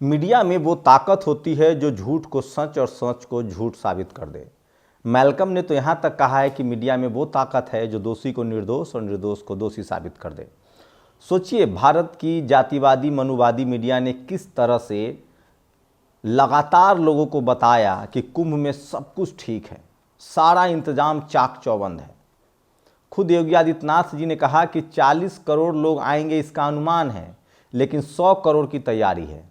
Media में वो ताकत होती है जो झूठ को सच और सच को झूठ साबित कर दे। मैल्कम ने तो यहाँ तक कहा है कि मीडिया में वो ताकत है जो दोषी को निर्दोष और निर्दोष को दोषी साबित कर दे। सोचिए, भारत की जातिवादी मनुवादी मीडिया ने किस तरह से लगातार लोगों को बताया कि कुंभ में सब कुछ ठीक है, सारा इंतजाम चाक चौबंद है। खुद योगी आदित्यनाथ जी ने कहा कि 40 करोड़ लोग आएंगे इसका अनुमान है, लेकिन 100 करोड़ की तैयारी है।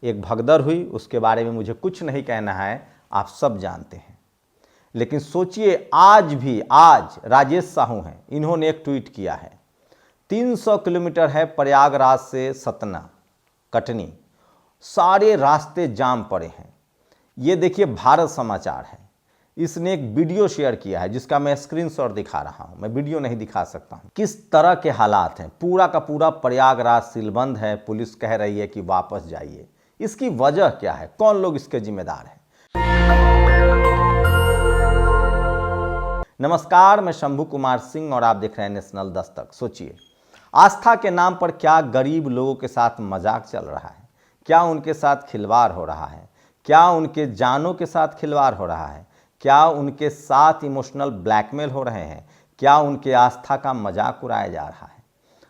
एक भगदड़ हुई, उसके बारे में मुझे कुछ नहीं कहना है, आप सब जानते हैं। लेकिन सोचिए, आज राजेश साहू हैं, इन्होंने एक ट्वीट किया है। 300 किलोमीटर है प्रयागराज से सतना कटनी, सारे रास्ते जाम पड़े हैं। ये देखिए, भारत समाचार है, इसने एक वीडियो शेयर किया है जिसका मैं स्क्रीनशॉट दिखा रहा हूं। मैं वीडियो नहीं दिखा सकता हूं। किस तरह के हालात हैं, पूरा का पूरा प्रयागराज सीलबंद है। पुलिस कह रही है कि वापस जाइए। इसकी वजह क्या है, कौन लोग इसके जिम्मेदार हैं? नमस्कार, मैं शंभू कुमार सिंह और आप देख रहे हैं नेशनल दस्तक। सोचिए, आस्था के नाम पर क्या गरीब लोगों के साथ मजाक चल रहा है, क्या उनके साथ खिलवाड़ हो रहा है, क्या उनके जानों के साथ खिलवाड़ हो रहा है, क्या उनके साथ इमोशनल ब्लैकमेल हो रहे हैं, क्या उनके आस्था का मजाक उड़ाया जा रहा है।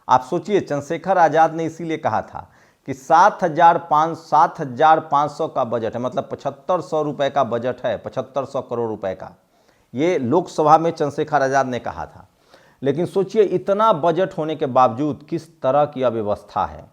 आप सोचिए, चंद्रशेखर आज़ाद ने इसीलिए कहा था कि 7,500 का बजट है, मतलब 7500 रुपये का बजट है, 7500 करोड़ रुपए का। ये लोकसभा में चंद्रशेखर आज़ाद ने कहा था। लेकिन सोचिए, इतना बजट होने के बावजूद किस तरह की अव्यवस्था है।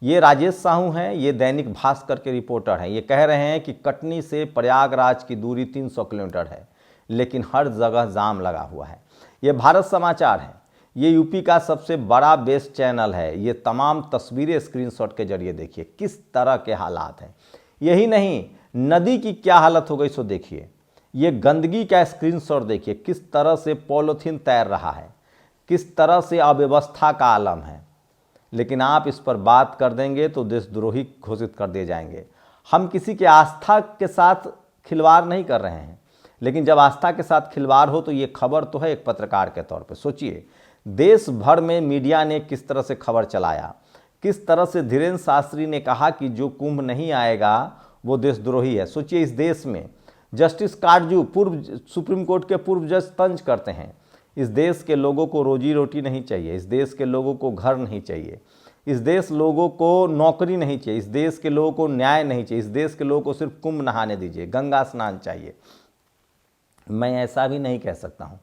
ये राजेश साहू हैं, ये दैनिक भास्कर के रिपोर्टर हैं। ये कह रहे हैं कि कटनी से प्रयागराज की दूरी 300 किलोमीटर है, लेकिन हर जगह जाम लगा हुआ है। ये भारत समाचार है, ये यूपी का सबसे बड़ा बेस चैनल है। ये तमाम तस्वीरें स्क्रीनशॉट के जरिए देखिए किस तरह के हालात हैं। यही नहीं, नदी की क्या हालत हो गई सो देखिए। ये गंदगी का स्क्रीनशॉट देखिए, किस तरह से पॉलीथीन तैर रहा है, किस तरह से अव्यवस्था का आलम है। लेकिन आप इस पर बात कर देंगे तो देशद्रोही घोषित कर दिए जाएंगे। हम किसी के आस्था के साथ खिलवाड़ नहीं कर रहे हैं, लेकिन जब आस्था के साथ खिलवाड़ हो तो ये खबर तो है एक पत्रकार के तौर पे। सोचिए, देश भर में मीडिया ने किस तरह से खबर चलाया, किस तरह से धीरेन्द्र शास्त्री ने कहा कि जो कुंभ नहीं आएगा वो देशद्रोही है। सोचिए, इस देश में जस्टिस काटजू, पूर्व सुप्रीम कोर्ट के पूर्व जज तंज करते हैं। इस देश के लोगों को रोजी रोटी नहीं चाहिए, इस देश के लोगों को घर नहीं चाहिए, इस देश लोगों को नौकरी नहीं चाहिए, इस देश के लोगों को न्याय नहीं चाहिए, इस देश के लोगों को सिर्फ कुंभ नहाने दीजिए, गंगा स्नान चाहिए। मैं ऐसा भी नहीं कह सकता हूँ।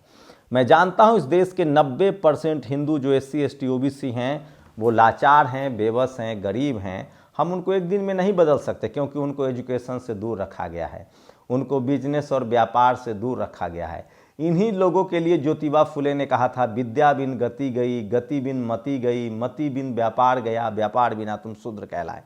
मैं जानता हूँ इस देश के 90% हिंदू जो SC ST OBC हैं वो लाचार हैं, बेबस हैं, गरीब हैं। हम उनको एक दिन में नहीं बदल सकते, क्योंकि उनको एजुकेशन से दूर रखा गया है, उनको बिजनेस और व्यापार से दूर रखा गया है। इन्हीं लोगों के लिए ज्योतिबा फुले ने कहा था, विद्या बिन गति गई, गति बिन मति गई, मति बिन व्यापार गया, व्यापार बिना तुम शूद्र कहलाए।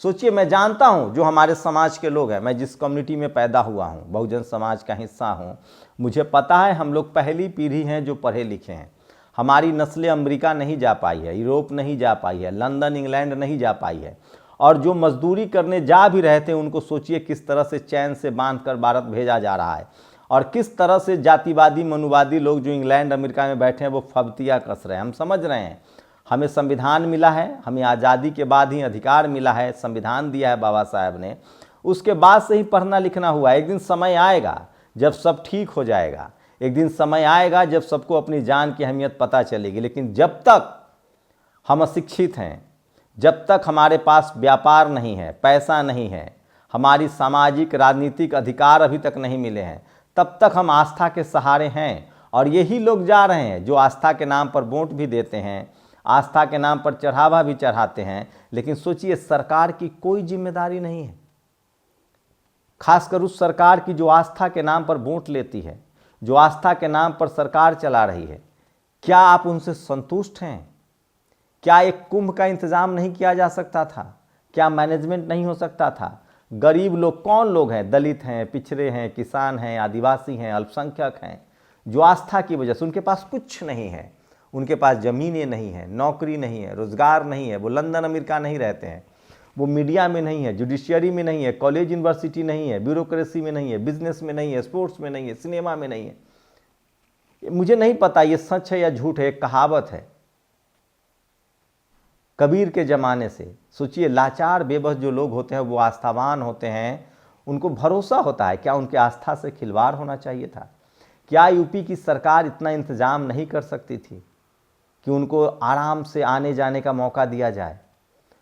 सोचिए, मैं जानता हूं जो हमारे समाज के लोग हैं, मैं जिस कम्युनिटी में पैदा हुआ हूं, बहुजन समाज का हिस्सा हूं, मुझे पता है हम लोग पहली पीढ़ी हैं जो पढ़े लिखे हैं। हमारी नस्लें अमेरिका नहीं जा पाई है, यूरोप नहीं जा पाई है, लंदन इंग्लैंड नहीं जा पाई है। और जो मजदूरी करने जा भी रहे थे उनको सोचिए किस तरह से चैन से बांध कर भारत भेजा जा रहा है, और किस तरह से जातिवादी मनुवादी लोग जो इंग्लैंड अमेरिका में बैठे हैं वो फब्तियाँ कस रहे हैं। हम समझ रहे हैं, हमें संविधान मिला है, हमें आज़ादी के बाद ही अधिकार मिला है, संविधान दिया है बाबा साहब ने, उसके बाद से ही पढ़ना लिखना हुआ। एक दिन समय आएगा जब सब ठीक हो जाएगा, एक दिन समय आएगा जब सबको अपनी जान की अहमियत पता चलेगी। लेकिन जब तक हम अशिक्षित हैं, जब तक हमारे पास व्यापार नहीं है, पैसा नहीं है, हमारी सामाजिक राजनीतिक अधिकार अभी तक नहीं मिले हैं, तब तक हम आस्था के सहारे हैं। और यही लोग जा रहे हैं जो आस्था के नाम पर वोट भी देते हैं, आस्था के नाम पर चढ़ावा भी चढ़ाते हैं। लेकिन सोचिए, सरकार की कोई जिम्मेदारी नहीं है, खासकर उस सरकार की जो आस्था के नाम पर वोट लेती है, जो आस्था के नाम पर सरकार चला रही है। क्या आप उनसे संतुष्ट हैं? क्या एक कुंभ का इंतजाम नहीं किया जा सकता था? क्या मैनेजमेंट नहीं हो सकता था? गरीब लोग कौन लोग हैं? दलित हैं, पिछड़े हैं, किसान हैं, आदिवासी हैं, अल्पसंख्यक हैं, जो आस्था की वजह से उनके पास कुछ नहीं है, उनके पास ज़मीनें नहीं हैं, नौकरी नहीं है, रोज़गार नहीं है, वो लंदन अमेरिका नहीं रहते हैं, वो मीडिया में नहीं है, जुडिशियरी में नहीं है, कॉलेज यूनिवर्सिटी नहीं है, ब्यूरोक्रेसी में नहीं है, बिजनेस में नहीं है, स्पोर्ट्स में नहीं है, सिनेमा में नहीं है। मुझे नहीं पता ये सच है या झूठ है, एक कहावत है, कबीर के ज़माने से। सोचिए, लाचार बेबस जो लोग होते हैं वो आस्थावान होते हैं, उनको भरोसा होता है। क्या उनकी आस्था से खिलवाड़ होना चाहिए था? क्या यूपी की सरकार इतना इंतजाम नहीं कर सकती थी कि उनको आराम से आने जाने का मौका दिया जाए?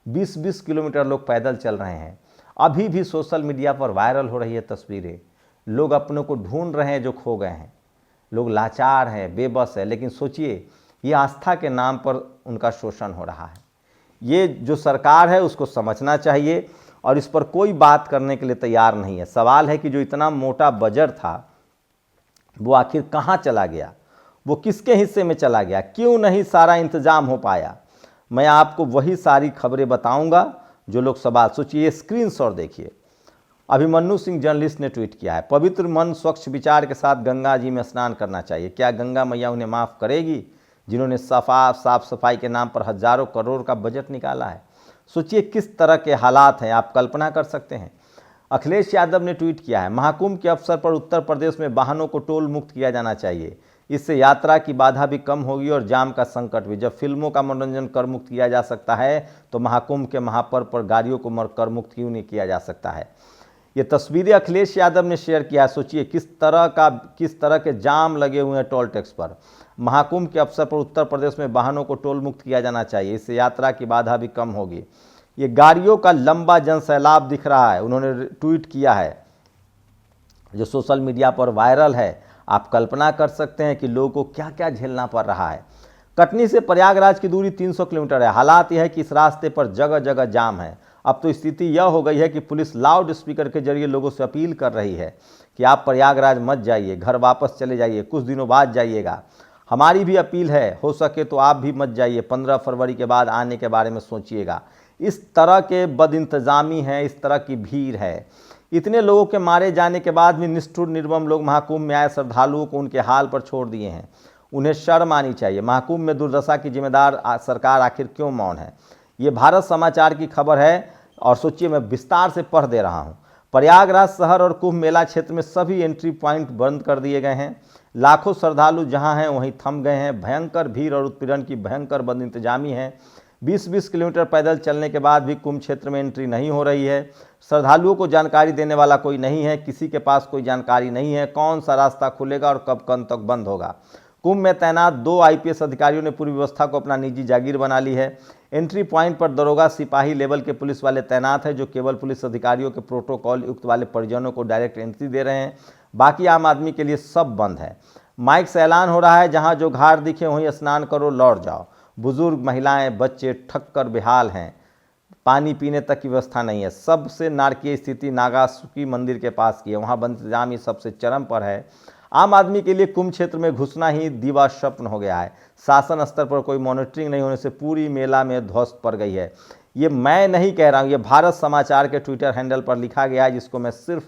20-20 किलोमीटर लोग पैदल चल रहे हैं। अभी भी सोशल मीडिया पर वायरल हो रही है तस्वीरें। लोग अपनों को ढूंढ रहे हैं जो खो गए हैं। लोग लाचार हैं, बेबस है, लेकिन सोचिए, ये आस्था के नाम पर उनका शोषण हो रहा है। ये जो सरकार है उसको समझना चाहिए और इस पर कोई बात करने के लिए तैयार नहीं है। सवाल है कि जो इतना मोटा बजट था वो आखिर कहाँ चला गया, वो किसके हिस्से में चला गया, क्यों नहीं सारा इंतजाम हो पाया? मैं आपको वही सारी खबरें बताऊंगा जो लोग सवाल। सोचिए, स्क्रीनशॉट देखिए। अभिमन्यु सिंह जर्नलिस्ट ने ट्वीट किया है, पवित्र मन स्वच्छ विचार के साथ गंगा जी में स्नान करना चाहिए। क्या गंगा मैया उन्हें माफ़ करेगी जिन्होंने साफ सफाई के नाम पर हजारों करोड़ का बजट निकाला है? सोचिए किस तरह के हालात हैं, आप कल्पना कर सकते हैं। अखिलेश यादव ने ट्वीट किया है, महाकुंभ के अवसर पर उत्तर प्रदेश में वाहनों को टोल मुक्त किया जाना चाहिए। इससे यात्रा की बाधा भी कम होगी और जाम का संकट भी। जब फिल्मों का मनोरंजन कर मुक्त किया जा सकता है तो महाकुंभ के महापर्व पर गाड़ियों को कर मुक्त क्यों नहीं किया जा सकता है? ये तस्वीरें अखिलेश यादव ने शेयर किया है। सोचिए किस तरह के जाम लगे हुए हैं टोल टैक्स पर। महाकुंभ के अवसर पर उत्तर प्रदेश में वाहनों को टोल मुक्त किया जाना चाहिए, इससे यात्रा की बाधा भी कम होगी। ये गाड़ियों का लंबा जनसैलाब दिख रहा है, उन्होंने ट्वीट किया है, जो सोशल मीडिया पर वायरल है। आप कल्पना कर सकते हैं कि लोगों को क्या क्या झेलना पड़ रहा है। कटनी से प्रयागराज की दूरी 300 किलोमीटर है। हालात यह है कि इस रास्ते पर जगह जगह जाम है। अब तो स्थिति यह हो गई है कि पुलिस लाउड स्पीकर के जरिए लोगों से अपील कर रही है कि आप प्रयागराज मत जाइए, घर वापस चले जाइए, कुछ दिनों बाद जाइएगा। हमारी भी अपील है, हो सके तो आप भी मत जाइए, 15 फरवरी के बाद आने के बारे में सोचिएगा। इस तरह के बदइंतजामी है, इस तरह की भीड़ है। इतने लोगों के मारे जाने के बाद भी निष्ठुर निर्मम लोग महाकुंभ में आए श्रद्धालुओं को उनके हाल पर छोड़ दिए हैं। उन्हें शर्म आनी चाहिए। महाकुंभ में दुर्दशा की जिम्मेदार सरकार आखिर क्यों मौन है? ये भारत समाचार की खबर है और सोचिए, मैं विस्तार से पढ़ दे रहा हूँ। प्रयागराज शहर और कुंभ मेला क्षेत्र में सभी एंट्री पॉइंट बंद कर दिए गए हैं। लाखों श्रद्धालु जहाँ हैं वहीं थम गए हैं। भयंकर भीड़ और उत्पीड़न की भयंकर बदइंतजामी है। 20-20 किलोमीटर पैदल चलने के बाद भी कुंभ क्षेत्र में एंट्री नहीं हो रही है। श्रद्धालुओं को जानकारी देने वाला कोई नहीं है, किसी के पास कोई जानकारी नहीं है कौन सा रास्ता खुलेगा और कब तक बंद होगा। कुंभ में तैनात 2 IPS अधिकारियों ने पूरी व्यवस्था को अपना निजी जागीर बना ली है। एंट्री पॉइंट पर दरोगा, सिपाही लेवल के पुलिस वाले तैनात हैं जो केवल पुलिस अधिकारियों के प्रोटोकॉल युक्त वाले परिजनों को डायरेक्ट एंट्री दे रहे हैं। बाकी आम आदमी के लिए सब बंद है। माइक से ऐलान हो रहा है, जहां जो घाट दिखे वहीं स्नान करो, लौट जाओ। बुजुर्ग, महिलाएं, बच्चे ठक कर बेहाल हैं। पानी पीने तक की व्यवस्था नहीं है। सबसे नारकीय स्थिति नागासुकी मंदिर के पास की है, वहाँ बंदजामी सबसे चरम पर है। आम आदमी के लिए कुंभ क्षेत्र में घुसना ही दिवा स्वप्न हो गया है। शासन स्तर पर कोई मॉनिटरिंग नहीं होने से पूरी मेला में ध्वस्त पड़ गई है। ये मैं नहीं कह रहा हूँ, ये भारत समाचार के ट्विटर हैंडल पर लिखा गया है, जिसको मैं सिर्फ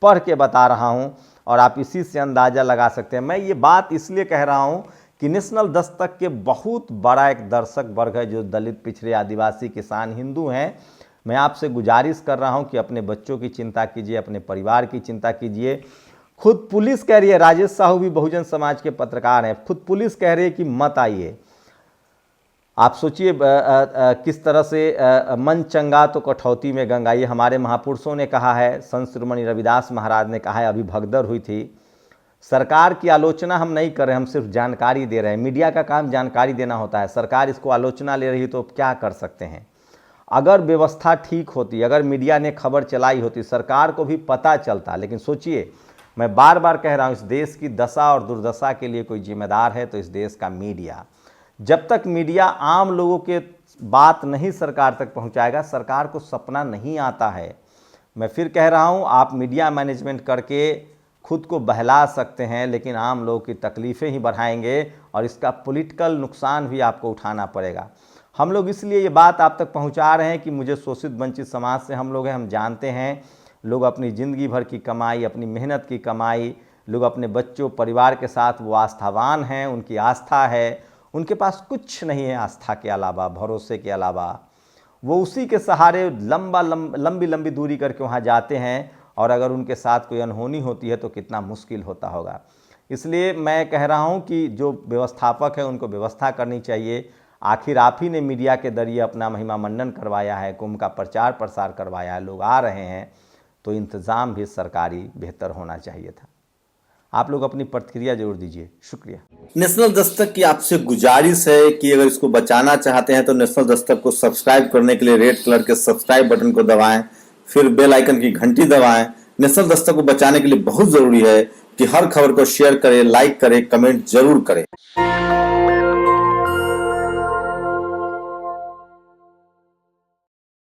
पढ़ के बता रहा हूँ और आप इसी से अंदाज़ा लगा सकते हैं। मैं ये बात इसलिए कह रहा हूँ कि नेशनल दस्तक के बहुत बड़ा एक दर्शक वर्ग है जो दलित, पिछड़े, आदिवासी, किसान, हिंदू हैं। मैं आपसे गुजारिश कर रहा हूं कि अपने बच्चों की चिंता कीजिए, अपने परिवार की चिंता कीजिए। खुद पुलिस कह रही है, राजेश साहू भी बहुजन समाज के पत्रकार हैं, खुद पुलिस कह रही है कि मत आइए। आप सोचिए किस तरह से मन चंगा तो कठौती में गंगा, ये हमारे महापुरुषों ने कहा है। संत शिरोमणि रविदास महाराज ने कहा है, अभी भगदड़ हुई थी। सरकार की आलोचना हम नहीं कर रहे, हम सिर्फ जानकारी दे रहे हैं। मीडिया का काम जानकारी देना होता है। सरकार इसको आलोचना ले रही है तो क्या कर सकते हैं? अगर व्यवस्था ठीक होती, अगर मीडिया ने खबर चलाई होती, सरकार को भी पता चलता। लेकिन सोचिए, मैं बार बार कह रहा हूँ, इस देश की दशा और दुर्दशा के लिए कोई जिम्मेदार है तो इस देश का मीडिया। जब तक मीडिया आम लोगों के बात नहीं सरकार तक पहुँचाएगा, सरकार को सपना नहीं आता है। मैं फिर कह रहा हूँ, आप मीडिया मैनेजमेंट करके खुद को बहला सकते हैं, लेकिन आम लोगों की तकलीफ़ें ही बढ़ाएंगे और इसका पॉलिटिकल नुकसान भी आपको उठाना पड़ेगा। हम लोग इसलिए ये बात आप तक पहुंचा रहे हैं कि मुझे शोषित वंचित समाज से हम लोग हैं, हम जानते हैं लोग अपनी ज़िंदगी भर की कमाई, अपनी मेहनत की कमाई, लोग अपने बच्चों, परिवार के साथ वो आस्थावान हैं, उनकी आस्था है, उनके पास कुछ नहीं है आस्था के अलावा, भरोसे के अलावा। वो उसी के सहारे लंबी लंबी दूरी करके वहाँ जाते हैं और अगर उनके साथ कोई अनहोनी होती है तो कितना मुश्किल होता होगा। इसलिए मैं कह रहा हूं कि जो व्यवस्थापक है उनको व्यवस्था करनी चाहिए। आखिर आप ही ने मीडिया के जरिए अपना महिमा मंडन करवाया है, कुंभ का प्रचार प्रसार करवाया है, लोग आ रहे हैं, तो इंतज़ाम भी सरकारी बेहतर होना चाहिए था। आप लोग अपनी प्रतिक्रिया जरूर दीजिए। शुक्रिया। नेशनल दस्तक की आपसे गुजारिश है कि अगर इसको बचाना चाहते हैं तो नेशनल दस्तक को सब्सक्राइब करने के लिए रेड कलर के सब्सक्राइब बटन को दबाएं, फिर बेल आइकन की घंटी दबाएं। नेशनल दस्तक को बचाने के लिए बहुत जरूरी है कि हर खबर को शेयर करें, लाइक करें, कमेंट जरूर करें।